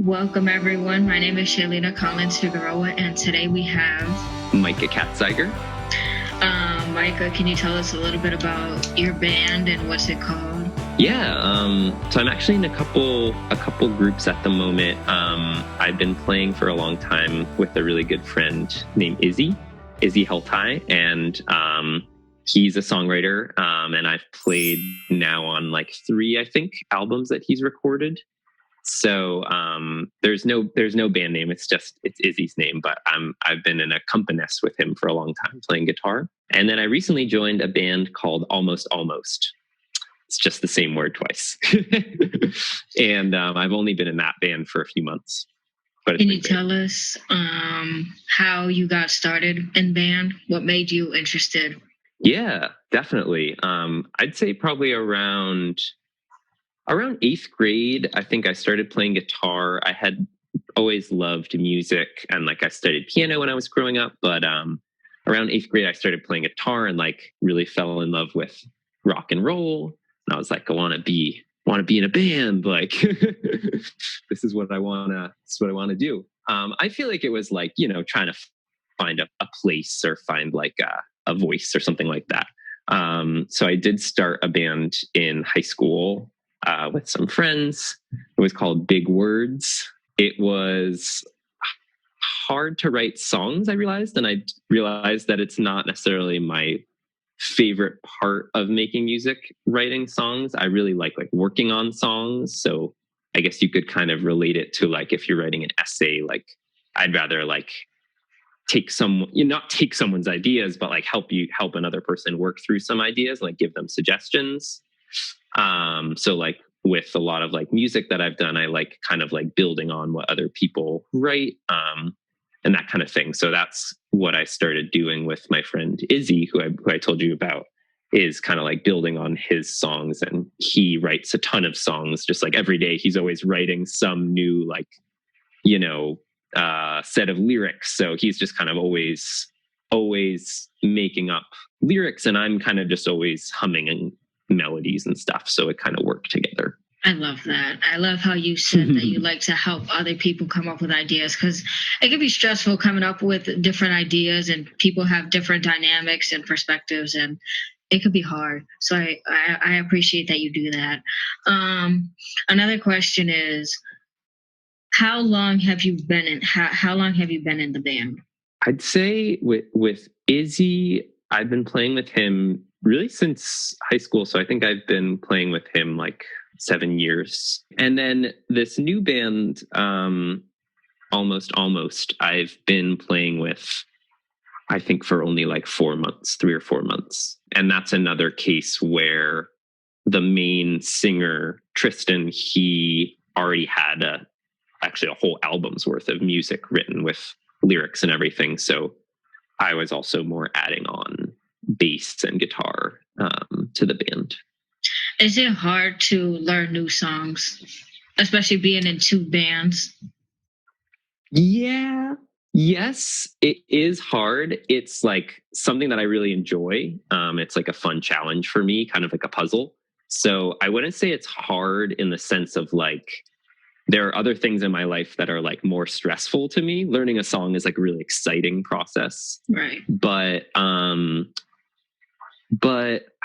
Welcome, everyone. My name is Shayleena Collins-Figueroa, and today we have Micah Katz-Zeiger. Micah, can you tell us a little bit about your band and what's it called? Yeah, so I'm actually in a couple groups at the moment. I've been playing for a long time with a really good friend named Izzy Heltai, and he's a songwriter, and I've played now on like 3, I think, albums that he's recorded. So there's no band name. It's Izzy's name, but I've been an accompanist with him for a long time playing guitar. And then I recently joined a band called Almost. It's just the same word twice. And I've only been in that band for a few months. But can you tell us how you got started in band? What made you interested? Yeah, definitely. I'd say probably around 8th grade, I think I started playing guitar. I had always loved music, and like I studied piano when I was growing up, but around 8th grade, I started playing guitar and like really fell in love with rock and roll. And I was like, I want to be in a band. Like, this is what I want to do. I feel like it was like, trying to find a place or find like a voice or something like that. So I did start a band in high school with some friends. It was called Big Words. It was hard to write songs, I realized, and I realized that it's not necessarily my favorite part of making music, writing songs. I really like working on songs. So I guess you could kind of relate it to like if you're writing an essay, like I'd rather like not take someone's ideas, but like help another person work through some ideas, like give them suggestions. So like with a lot of like music that I've done, I like kind of like building on what other people write, and that kind of thing. So that's what I started doing with my friend Izzy, who I told you about, is kind of like building on his songs. And he writes a ton of songs, just like every day he's always writing some new, like, set of lyrics. So he's just kind of always making up lyrics, and I'm kind of just always humming and melodies and stuff. So it kind of worked together. I love that. I love how you said that you like to help other people come up with ideas, because it can be stressful coming up with different ideas, and people have different dynamics and perspectives, and it could be hard. So I appreciate that you do that. Another question is, how long have you been in the band? I'd say with Izzy, I've been playing with him really since high school. So I think I've been playing with him like 7 years. And then this new band, Almost, I've been playing with, I think, for only like 4 months, 3 or 4 months. And that's another case where the main singer, Tristan, he already had actually a whole album's worth of music written with lyrics and everything. So I was also more adding on bass and guitar to the band. Is it hard to learn new songs, especially being in 2 bands? Yeah. Yes, it is hard. It's like something that I really enjoy. It's like a fun challenge for me, kind of like a puzzle. So I wouldn't say it's hard in the sense of like, there are other things in my life that are like more stressful to me. Learning a song is like a really exciting process. Right. But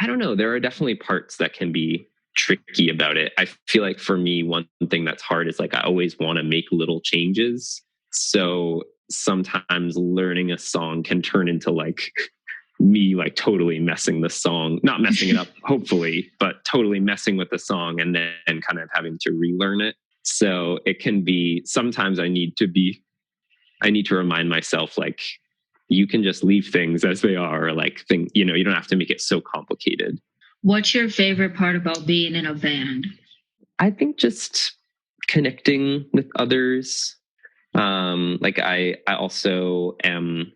I don't know. There are definitely parts that can be tricky about it. I feel like for me, one thing that's hard is like I always want to make little changes. So sometimes learning a song can turn into like me like totally messing the song, not messing it up, hopefully, but totally messing with the song and then kind of having to relearn it. So it can be, sometimes I need to remind myself, like, you can just leave things as they are, like you don't have to make it so complicated. What's your favorite part about being in a band? I think just connecting with others. Like I also am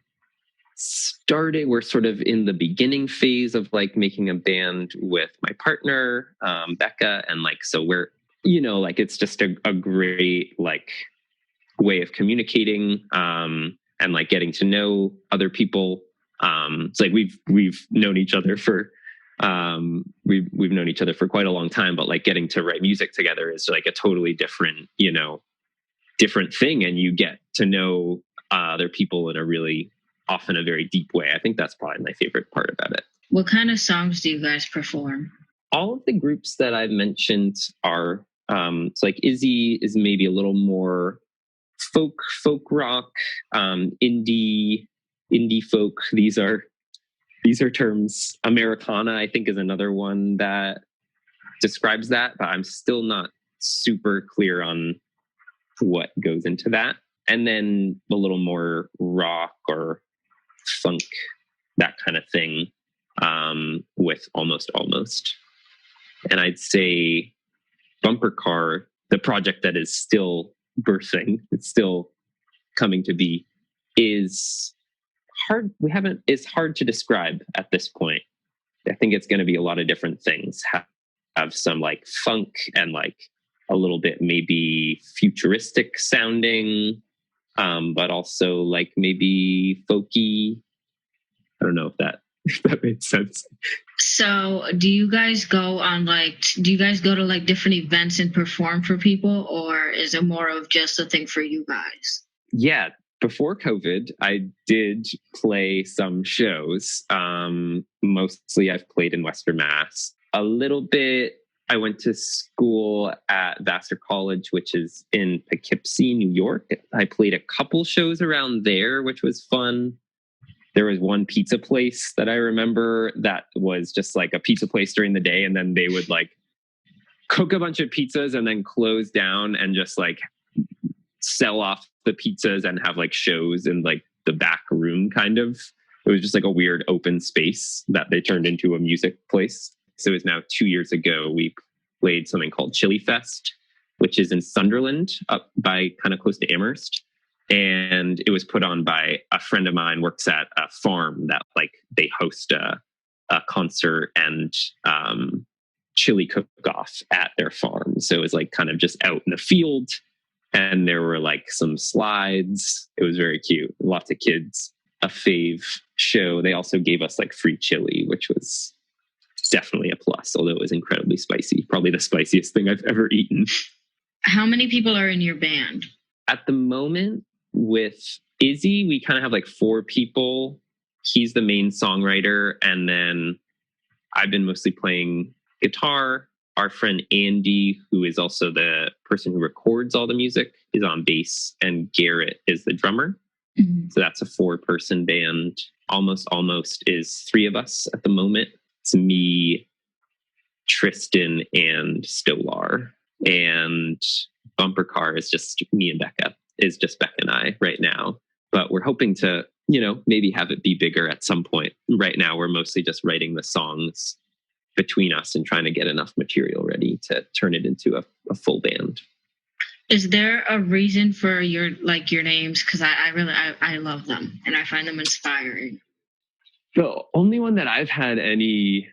we're sort of in the beginning phase of like making a band with my partner, Becca. And like, so we're, like, it's just a great like way of communicating, and like getting to know other people. It's like we've known each other for we've known each other for quite a long time, but like getting to write music together is like a totally different, different thing, and you get to know other people in often a very deep way. I think that's probably my favorite part about it. What kind of songs do you guys perform? All of the groups that I've mentioned are, it's like Izzy is maybe a little more folk rock, indie folk. These are terms. Americana, I think, is another one that describes that, but I'm still not super clear on what goes into that. And then a little more rock or funk, that kind of thing, with almost. And I'd say Bumper Car, the project that is still birthing, it's still coming to be, is hard. It's hard to describe at this point. I think it's going to be a lot of different things. Have some like funk and like a little bit maybe futuristic sounding, but also like maybe folky. I don't know if that makes sense. So do you guys go to like different events and perform for people, or is it more of just a thing for you guys? Yeah. Before COVID, I did play some shows. Mostly I've played in Western Mass. A little bit, I went to school at Vassar College, which is in Poughkeepsie, New York. I played a couple shows around there, which was fun. There was one pizza place that I remember that was just like a pizza place during the day, and then they would like cook a bunch of pizzas and then close down and just like sell off the pizzas and have like shows in like the back room kind of. It was just like a weird open space that they turned into a music place. So it was now 2 years ago, we played something called Chili Fest, which is in Sunderland, up by kind of close to Amherst. And it was put on by a friend of mine, works at a farm that like they host a concert and chili cook-off at their farm. So it was like kind of just out in the field. And there were like some slides. It was very cute. Lots of kids. A fave show. They also gave us like free chili, which was definitely a plus, although it was incredibly spicy. Probably the spiciest thing I've ever eaten. How many people are in your band? At the moment, with Izzy, we kind of have like 4 people. He's the main songwriter. And then I've been mostly playing guitar. Our friend Andy, who is also the person who records all the music, is on bass, and Garrett is the drummer. Mm-hmm. So that's a 4-person band. Almost is 3 of us at the moment. It's me, Tristan, and Stolar. And Bumper Car is just me and Becca. Is just Becca and I right now. But we're hoping to, maybe have it be bigger at some point. Right now, we're mostly just writing the songs between us and trying to get enough material ready to turn it into a full band. Is there a reason for your names? Because I love them and I find them inspiring. The only one that I've had any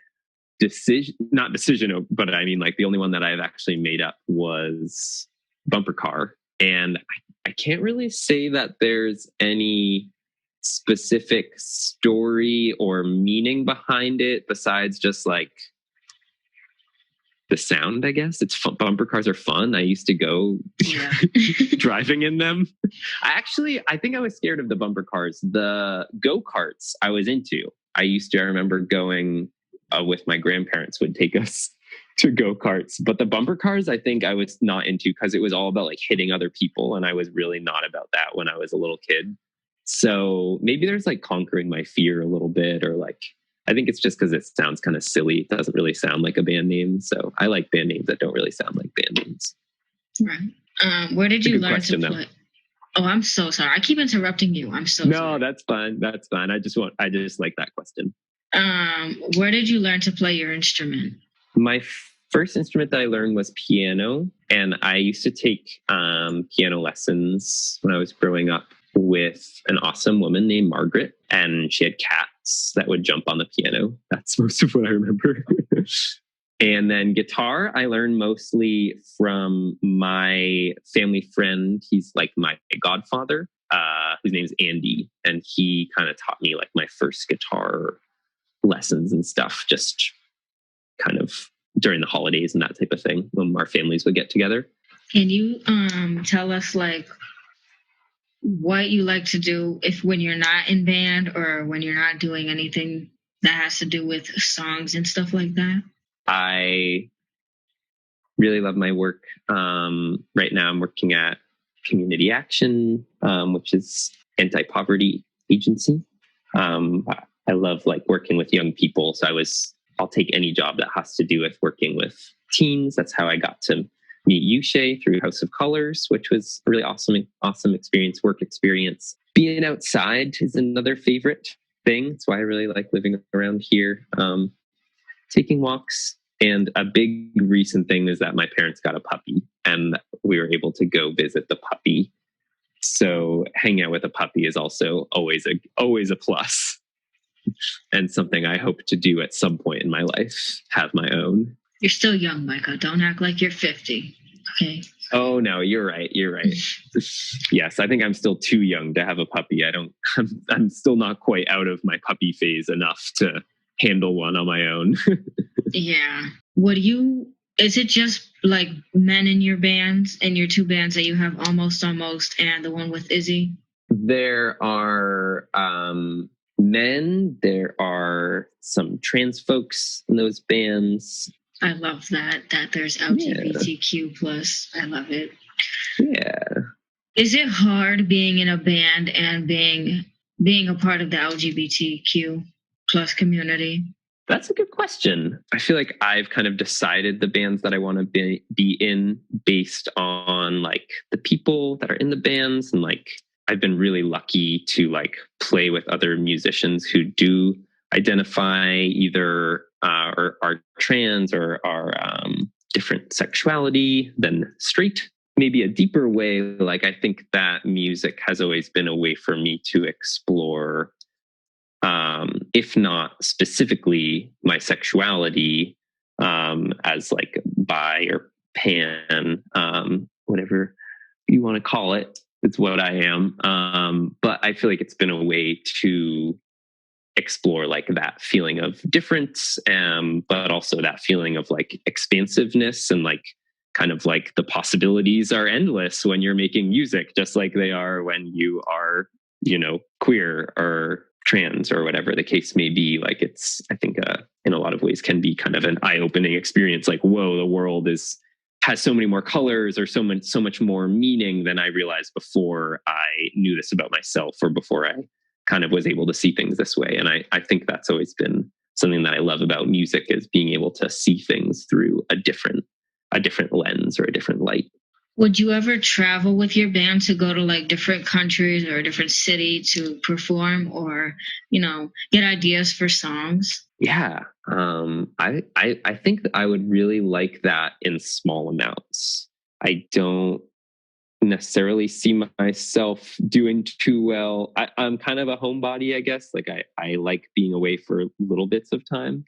not decision, but I mean like the only one that I've actually made up was Bumper Car. And I can't really say that there's any specific story or meaning behind it besides just like the sound, I guess. It's fun. Bumper cars are fun. I used to go driving in them. I think I was scared of the bumper cars. The go-karts I was into. I remember going with my grandparents would take us to go-karts. But the bumper cars, I think I was not into because it was all about like hitting other people. And I was really not about that when I was a little kid. So maybe there's like conquering my fear a little bit, or like, I think it's just because it sounds kind of silly. It doesn't really sound like a band name. So I like band names that don't really sound like band names. Right. Where did you learn to play? Oh, I'm so sorry. I keep interrupting you. I'm so sorry. No, that's fine. That's fine. I just like that question. Where did you learn to play your instrument? My first instrument that I learned was piano. And I used to take piano lessons when I was growing up with an awesome woman named Margaret. And she had cats that would jump on the piano. That's most of what I remember. And then guitar, I learned mostly from my family friend. He's like my godfather, whose name is Andy. And he kind of taught me like my first guitar lessons and stuff, just kind of during the holidays and that type of thing when our families would get together. Can you tell us like what you like to do if when you're not in band or when you're not doing anything that has to do with songs and stuff like that? I really love my work. Right now I'm working at Community Action, which is anti-poverty agency. I love like working with young people. So I'll take any job that has to do with working with teens. That's how I got to meet you, Shay, through House of Colors, which was a really awesome experience, work experience. Being outside is another favorite thing. That's why I really like living around here. Taking walks. And a big recent thing is that my parents got a puppy and we were able to go visit the puppy. So hanging out with a puppy is also always a plus, and something I hope to do at some point in my life, have my own. You're still young, Micah. Don't act like you're 50. Okay. Oh no, you're right. Yes, I think I'm still too young to have a puppy. I'm still not quite out of my puppy phase enough to handle one on my own. Yeah. Is it just like men in your bands, in your two bands that you have, Almost and the one with Izzy? There are men, there are some trans folks in those bands. I love that there's LGBTQ plus. I love it. Yeah. Is it hard being in a band and being a part of the LGBTQ plus community? That's a good question. I feel like I've kind of decided the bands that I want to be in based on like the people that are in the bands. And like, I've been really lucky to like play with other musicians who do identify either or are trans or are different sexuality than straight. Maybe a deeper way, like I think that music has always been a way for me to explore if not specifically my sexuality as like bi or pan, whatever you want to call it, it's what I am. But I feel like it's been a way to explore like that feeling of difference, but also that feeling of like expansiveness and like kind of like the possibilities are endless when you're making music, just like they are when you are, queer or trans or whatever the case may be. Like it's, I think in a lot of ways can be kind of an eye-opening experience. Like, whoa, the world has so many more colors or so much more meaning than I realized before I knew this about myself or before I kind of was able to see things this way. And I think that's always been something that I love about music, is being able to see things through a different lens or a different light. Would you ever travel with your band to go to like different countries or a different city to perform or, get ideas for songs? Yeah. I think that I would really like that in small amounts. I don't necessarily see myself doing too well. I'm kind of a homebody, I guess. Like I like being away for little bits of time.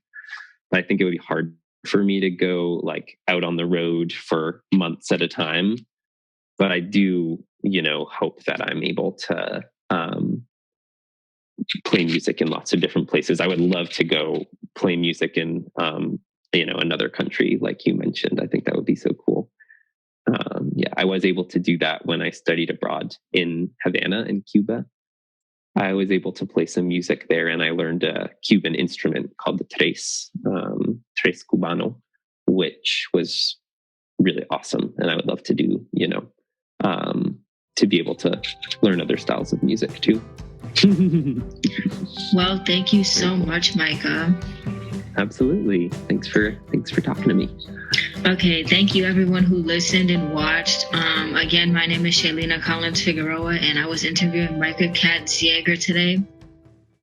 But I think it would be hard for me to go like out on the road for months at a time. But I do, hope that I'm able to play music in lots of different places. I would love to go play music in, another country, like you mentioned. I think that would be so cool. I was able to do that when I studied abroad in Havana in Cuba. I was able to play some music there, and I learned a Cuban instrument called the tres cubano, which was really awesome. And I would love to do, to be able to learn other styles of music too. Well, thank you so much, Micah. Absolutely. Thanks for talking to me. Okay, thank you everyone who listened and watched. Again, my name is Shayleena Collins-Figueroa, and I was interviewing Micah Katz-Zeiger today.